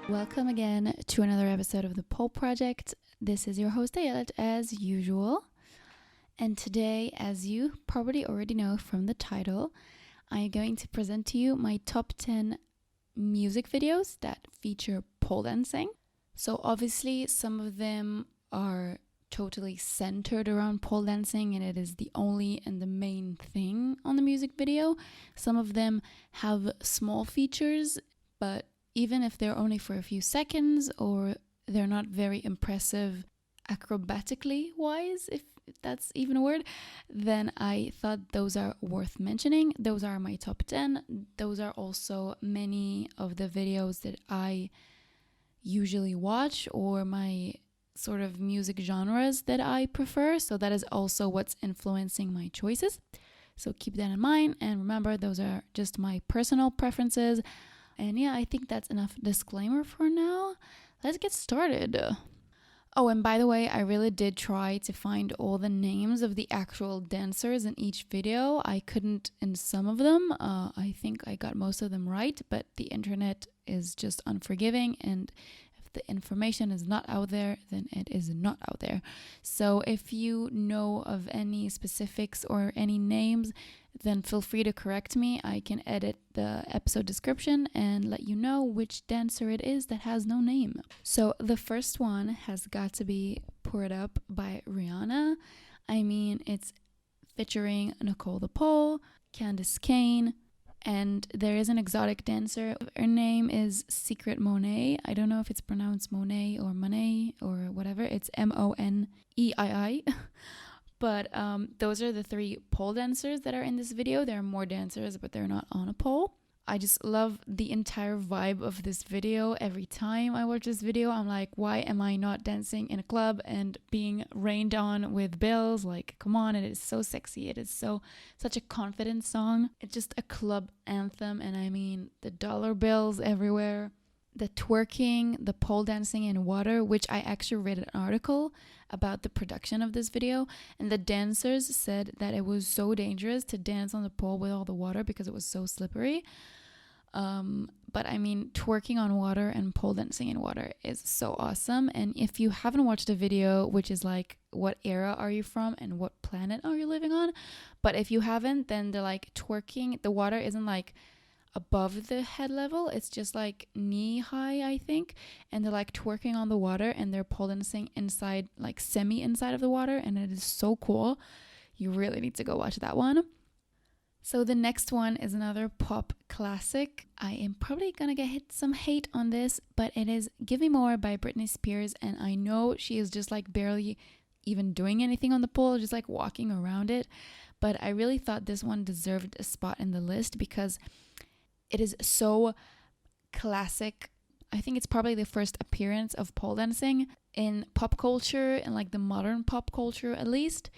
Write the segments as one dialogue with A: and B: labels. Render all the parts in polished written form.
A: Welcome again to another episode of the Pole Project. This is your host Ayelet as usual. And today, as you probably already know from the title, I'm going to present to you my top 10 music videos that feature pole dancing. So obviously some of them are totally centered around pole dancing and it is the only and the main thing on the music video. Some of them have small features, but even if they're only for a few seconds or they're not very impressive acrobatically wise, if that's even a word, then I thought those are worth mentioning. Those are my top 10. Those are also many of the videos that I usually watch or my sort of music genres that I prefer. So that is also what's influencing my choices. So keep that in mind. And remember, those are just my personal preferences. And yeah, I think that's enough disclaimer for now. Let's get started. Oh, and by the way, I really did try to find all the names of the actual dancers in each video. I couldn't in some of them. I think I got most of them right, but the internet is just unforgiving. And if the information is not out there, then it is not out there. So if you know of any specifics or any names, then feel free to correct me. I can edit the episode description and let you know which dancer it is that has no name. So the first one has got to be Pour It Up by Rihanna. I mean, it's featuring Nicole the Pole, Candice Kane, and there is an exotic dancer. Her name is Secret Monet. I don't know if it's pronounced Monet or Monet or whatever. It's Moneii. But those are the three pole dancers that are in this video. There are more dancers, but they're not on a pole. I just love the entire vibe of this video. Every time I watch this video, I'm like, why am I not dancing in a club and being rained on with bells? Like, come on, it is so sexy. It is such a confident song. It's just a club anthem. And I mean, the dollar bills everywhere. The twerking, the pole dancing in water, which I actually read an article about the production of this video, and the dancers said that it was so dangerous to dance on the pole with all the water because it was so slippery. But I mean, twerking on water and pole dancing in water is so awesome. And if you haven't watched the video, which is like, what era are you from and what planet are you living on? But if you haven't, then they're like twerking. The water isn't like above the head level, it's just like knee high, I think, and they're like twerking on the water and they're pole dancing inside, like semi inside of the water, and it is so cool. You really need to go watch that one. So the next one is another pop classic. I am probably gonna get some hate on this, but it is Give Me More by Britney Spears, and I know she is just like barely even doing anything on the pole, just like walking around it, but I really thought this one deserved a spot in the list because it is so classic. I think it's probably the first appearance of pole dancing in pop culture, and like the modern pop culture at least.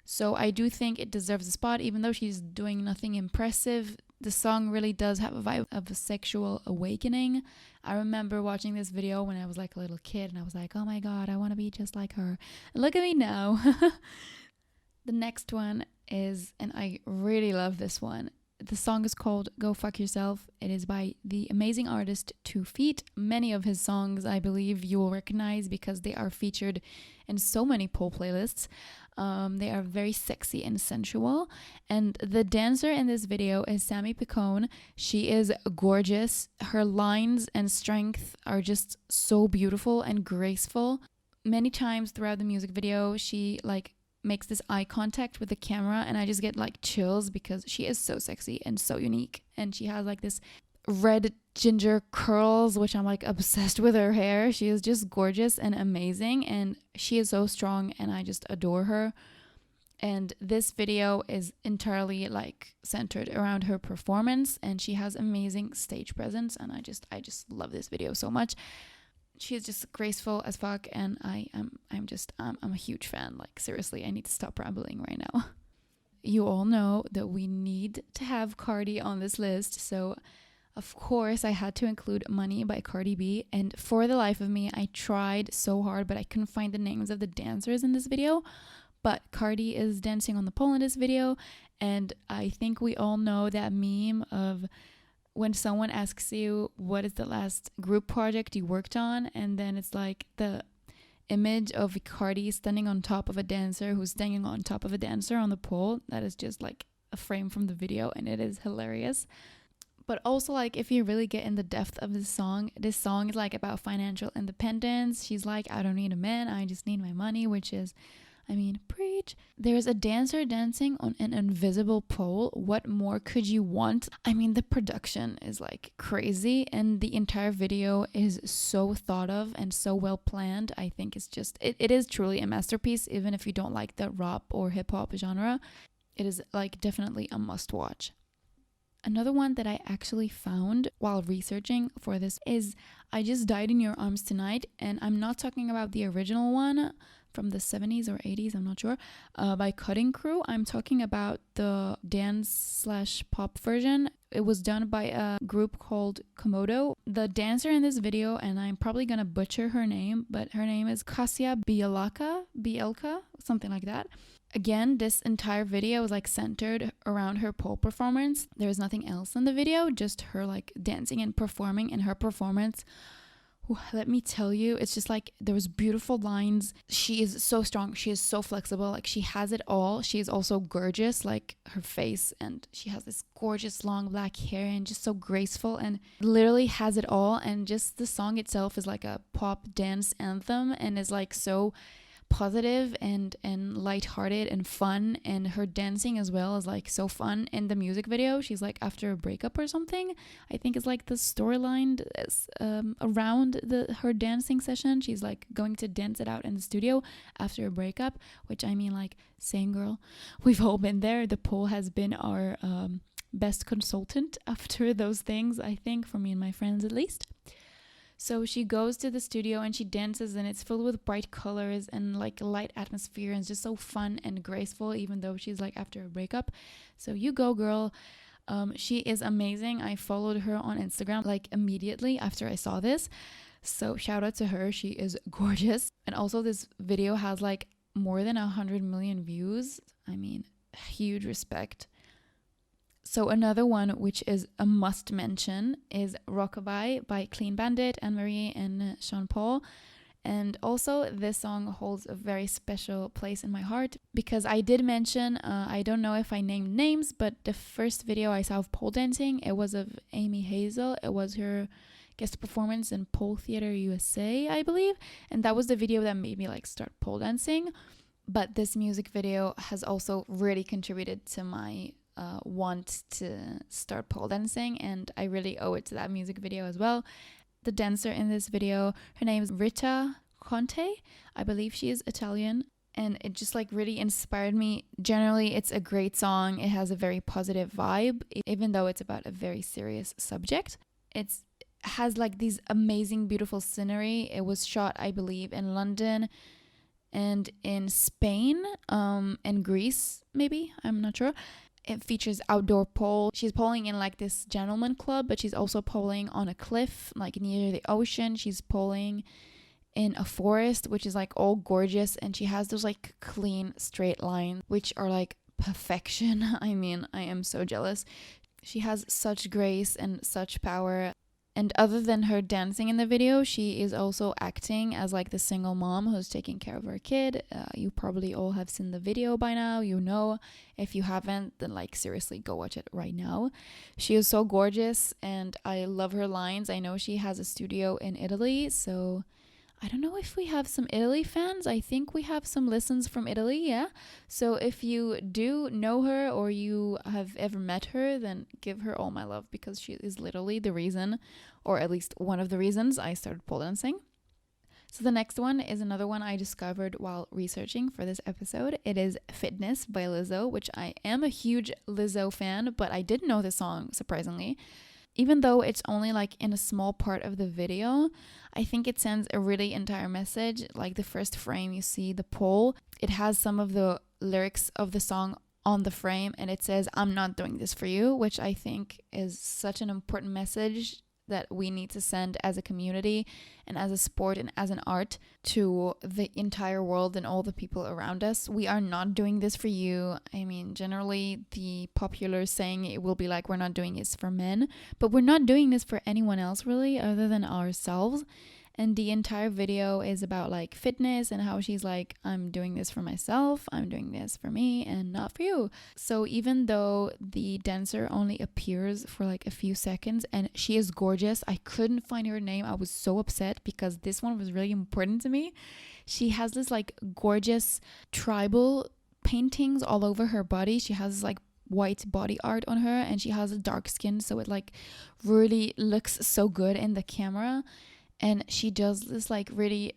A: So I do think it deserves a spot, even though she's doing nothing impressive. The song really does have a vibe of a sexual awakening. I remember watching this video when I was like a little kid and I was like, oh my god, I want to be just like her. And look at me now. The next one is, and I really love this one, the song is called Go Fuck Yourself. It is by the amazing artist 2 Feet. Many of his songs, I believe, you will recognize because they are featured in so many pole playlists. They are very sexy and sensual. And the dancer in this video is Sammy Picone. She is gorgeous. Her lines and strength are just so beautiful and graceful. Many times throughout the music video, she makes this eye contact with the camera, and I just get like chills because she is so sexy and so unique, and she has like this red ginger curls, which I'm like obsessed with her hair. She is just gorgeous and amazing, and she is so strong, and I just adore her. And this video is entirely like centered around her performance, and she has amazing stage presence, and I just love this video so much. She is just graceful as fuck, and I'm a huge fan. Like, seriously, I need to stop rambling right now. You all know that we need to have Cardi on this list, so of course I had to include Money by Cardi B. And for the life of me, I tried so hard, but I couldn't find the names of the dancers in this video. But Cardi is dancing on the pole in this video, and I think we all know that meme of when someone asks you what is the last group project you worked on, and then it's like the image of Icardi standing on top of a dancer who's standing on top of a dancer on the pole. That is just like a frame from the video, and it is hilarious. But also, like, if you really get in the depth of this song is like about financial independence. She's like, I don't need a man, I just need my money, which is, I mean, preach. There's a dancer dancing on an invisible pole. What more could you want? I mean, the production is like crazy, and the entire video is so thought of and so well planned. I think it's just, it is truly a masterpiece, even if you don't like the rap or hip hop genre. It is like definitely a must watch. Another one that I actually found while researching for this is I Just Died in Your Arms Tonight, and I'm not talking about the original one from the 70s or 80s, I'm not sure, by Cutting Crew. I'm talking about the dance/pop version. It was done by a group called Komodo. The dancer in this video, and I'm probably gonna butcher her name, but her name is Kasia Bielka, something like that. Again, this entire video is like centered around her pole performance. There is nothing else in the video, just her like dancing and performing. And her performance, let me tell you, it's just like those beautiful lines. She is so strong. She is so flexible. Like, she has it all. She is also gorgeous, like her face, and she has this gorgeous long black hair and just so graceful and literally has it all. And just the song itself is like a pop dance anthem and is like so positive and lighthearted and fun, and her dancing as well is like so fun. In the music video, she's like after a breakup or something. I think it's like the storyline around her dancing session. She's like going to dance it out in the studio after a breakup, which, I mean, like, same girl, we've all been there. The pole has been our best consultant after those things, I think, for me and my friends at least. So she goes to the studio and she dances, and it's filled with bright colors and like light atmosphere, and it's just so fun and graceful, even though she's like after a breakup. So you go, girl. She is amazing. I followed her on Instagram like immediately after I saw this. So shout out to her. She is gorgeous. And also this video has like more than 100 million views. I mean, huge respect. So another one which is a must mention is Rockabye by Clean Bandit, Anne-Marie and Sean Paul. And also this song holds a very special place in my heart because I did mention, I don't know if I named names, but the first video I saw of pole dancing, it was of Amy Hazel. It was her guest performance in Pole Theater USA, I believe. And that was the video that made me like start pole dancing. But this music video has also really contributed to my want to start pole dancing, and I really owe it to that music video as well. The dancer in this video, her name is Rita Conte. I believe she is Italian, and it just like really inspired me. Generally, it's a great song. It has a very positive vibe, even though it's about a very serious subject. It has like these amazing, beautiful scenery. It was shot, I believe, in London and in Spain, and Greece, maybe, I'm not sure. It features outdoor pole. She's poling in like this gentleman club, but she's also poling on a cliff, like near the ocean. She's poling in a forest, which is like all gorgeous. And she has those like clean, straight lines, which are like perfection. I mean, I am so jealous. She has such grace and such power. And other than her dancing in the video, she is also acting as like the single mom who's taking care of her kid. You probably all have seen the video by now, you know. If you haven't, then like seriously go watch it right now. She is so gorgeous and I love her lines. I know she has a studio in Italy, so I don't know if we have some Italy fans. I think we have some listens from Italy, yeah. So if you do know her or you have ever met her, then give her all my love because she is literally the reason, or at least one of the reasons I started pole dancing. So the next one is another one I discovered while researching for this episode. It is Fitness by Lizzo, which I am a huge Lizzo fan, but I didn't know this song, surprisingly. Even though it's only like in a small part of the video, I think it sends a really entire message. Like the first frame, you see the pole. It has some of the lyrics of the song on the frame, and it says, "I'm not doing this for you," which I think is such an important message that we need to send as a community and as a sport and as an art to the entire world and all the people around us. We are not doing this for you. I mean, generally the popular saying it will be like, we're not doing this for men, but we're not doing this for anyone else really other than ourselves. And the entire video is about like fitness and how she's like, I'm doing this for myself, I'm doing this for me and not for you. So even though the dancer only appears for like a few seconds and she is gorgeous, I couldn't find her name. I was so upset because this one was really important to me. She has this like gorgeous tribal paintings all over her body. She has like white body art on her and she has a dark skin, so it like really looks so good in the camera. And she does this like really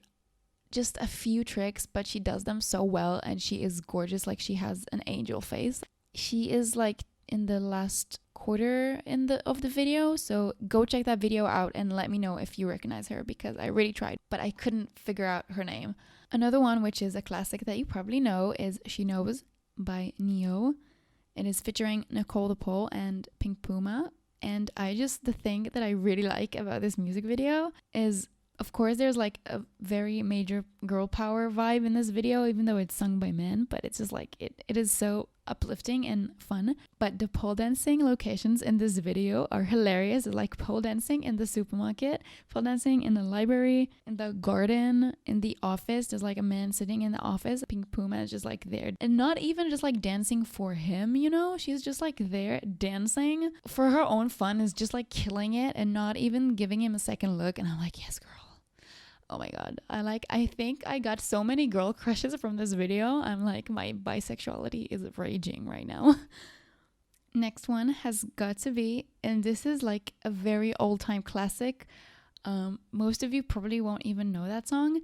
A: just a few tricks, but she does them so well and she is gorgeous. Like she has an angel face. She is like in the last quarter of the video, so go check that video out and let me know if you recognize her, because I really tried but I couldn't figure out her name. Another one which is a classic that you probably know is She Knows by Ne-Yo. It is featuring Nicole the Pole and Pink Puma. And the thing that I really like about this music video is, of course, there's like a very major girl power vibe in this video, even though it's sung by men, but it's just like, it is so uplifting and fun. But the pole dancing locations in this video are hilarious. It's like pole dancing in the supermarket, pole dancing in the library, in the garden, in the office. There's like a man sitting in the office. Pink Puma is just like there, and not even just like dancing for him, you know, she's just like there dancing for her own fun, is just like killing it and not even giving him a second look. And I'm like, yes, girl. Oh my god, I think I got so many girl crushes from this video. I'm like, my bisexuality is raging right now. Next one has got to be, and this is like a very old-time classic. Most of you probably won't even know that song.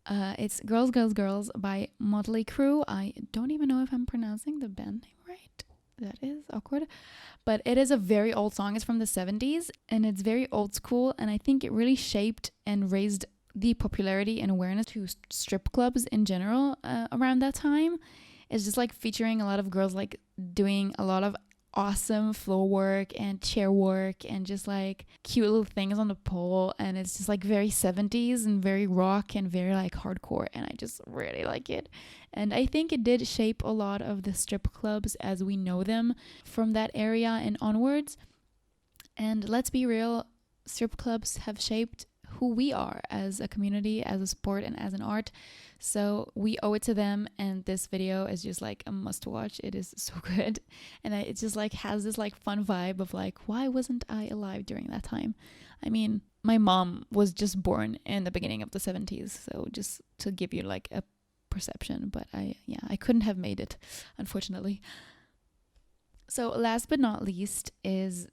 A: It's Girls, Girls, Girls by Motley Crue. I don't even know if I'm pronouncing the band name right. That is awkward. But it is a very old song. It's from the 70s and it's very old school. And I think it really shaped and raised the popularity and awareness to strip clubs in general around that time. It's just like featuring a lot of girls like doing a lot of awesome floor work and chair work and just like cute little things on the pole, and it's just like very 70s and very rock and very like hardcore, and I just really like it. And I think it did shape a lot of the strip clubs as we know them from that area and onwards. And let's be real, strip clubs have shaped who we are as a community, as a sport, and as an art. So we owe it to them, and this video is just like a must watch. It is so good, and it just like has this like fun vibe of like, why wasn't I alive during that time? I mean, my mom was just born in the beginning of the 70s, so just to give you like a perception, but I couldn't have made it, unfortunately. So last but not least is,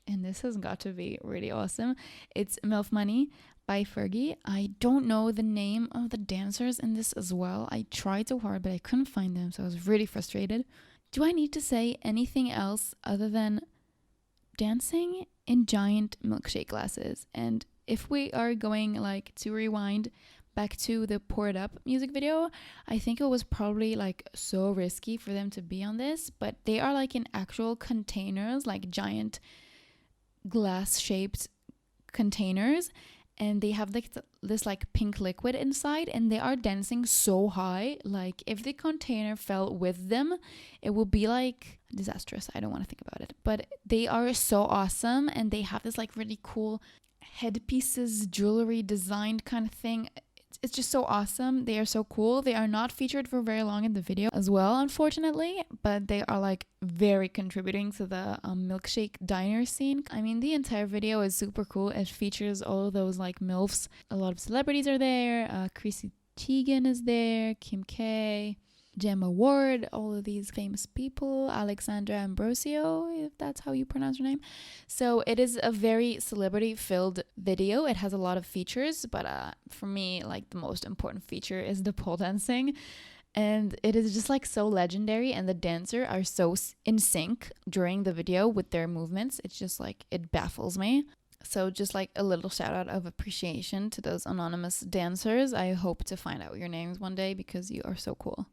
A: and this has got to be really awesome, it's MILF Money by Fergie. I don't know the name of the dancers in this as well. I tried so hard, but I couldn't find them, so I was really frustrated. Do I need to say anything else other than dancing in giant milkshake glasses? And if we are going like to rewind back to the Pour It Up music video, I think it was probably like so risky for them to be on this, but they are like in actual containers, like giant glass shaped containers, and they have like this like pink liquid inside, and they are dancing so high, like if the container fell with them it would be like disastrous. I don't want to think about it, but they are so awesome, and they have this like really cool headpieces, jewelry designed kind of thing. It's just so awesome. They are so cool. They are not featured for very long in the video as well, unfortunately, but they are like very contributing to the milkshake diner scene. I mean, the entire video is super cool. It features all of those like MILFs. A lot of celebrities are there. Chrissy Teigen is there, Kim K, Gemma Ward, all of these famous people, Alexandra Ambrosio, if that's how you pronounce her name. So it is a very celebrity-filled video. It has a lot of features, but for me, like the most important feature is the pole dancing. And it is just like so legendary, and the dancers are so in sync during the video with their movements. It's just like, it baffles me. So just like a little shout out of appreciation to those anonymous dancers. I hope to find out your names one day because you are so cool.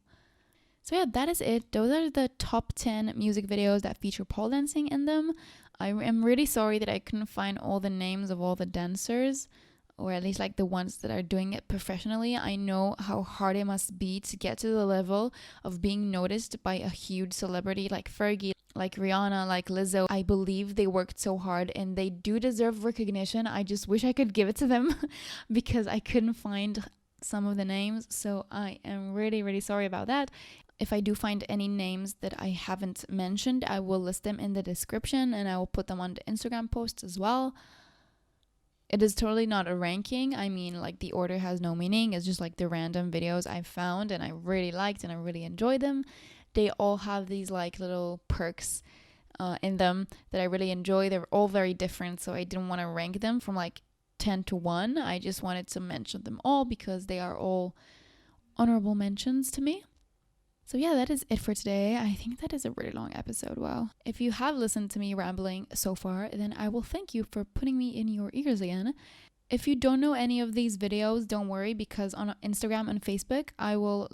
A: So yeah, that is it. Those are the top 10 music videos that feature pole dancing in them. I am really sorry that I couldn't find all the names of all the dancers, or at least like the ones that are doing it professionally. I know how hard it must be to get to the level of being noticed by a huge celebrity like Fergie, like Rihanna, like Lizzo. I believe they worked so hard and they do deserve recognition. I just wish I could give it to them because I couldn't find some of the names. So I am really, really sorry about that. If I do find any names that I haven't mentioned, I will list them in the description and I will put them on the Instagram post as well. It is totally not a ranking. I mean, like, the order has no meaning. It's just like the random videos I found and I really liked and I really enjoyed them. They all have these like little perks in them that I really enjoy. They're all very different, so I didn't want to rank them from like 10 to 1. I just wanted to mention them all because they are all honorable mentions to me. So yeah, that is it for today. I think that is a really long episode. Wow. If you have listened to me rambling so far, then I will thank you for putting me in your ears again. If you don't know any of these videos, don't worry, because on Instagram and Facebook, I will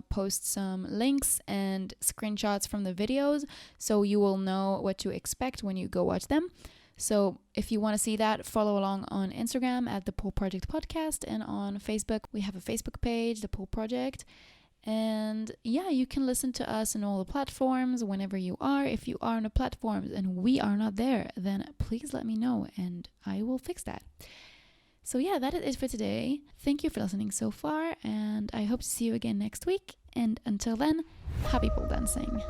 A: post some links and screenshots from the videos, so you will know what to expect when you go watch them. So if you want to see that, follow along on Instagram at The Pole Project Podcast, and on Facebook, we have a Facebook page, The Pole Project. And yeah, you can listen to us on all the platforms whenever you are. If you are on the platforms and we are not there, then please let me know and I will fix that. So yeah, that is it for today. Thank you for listening so far, and I hope to see you again next week. And until then, happy pole dancing.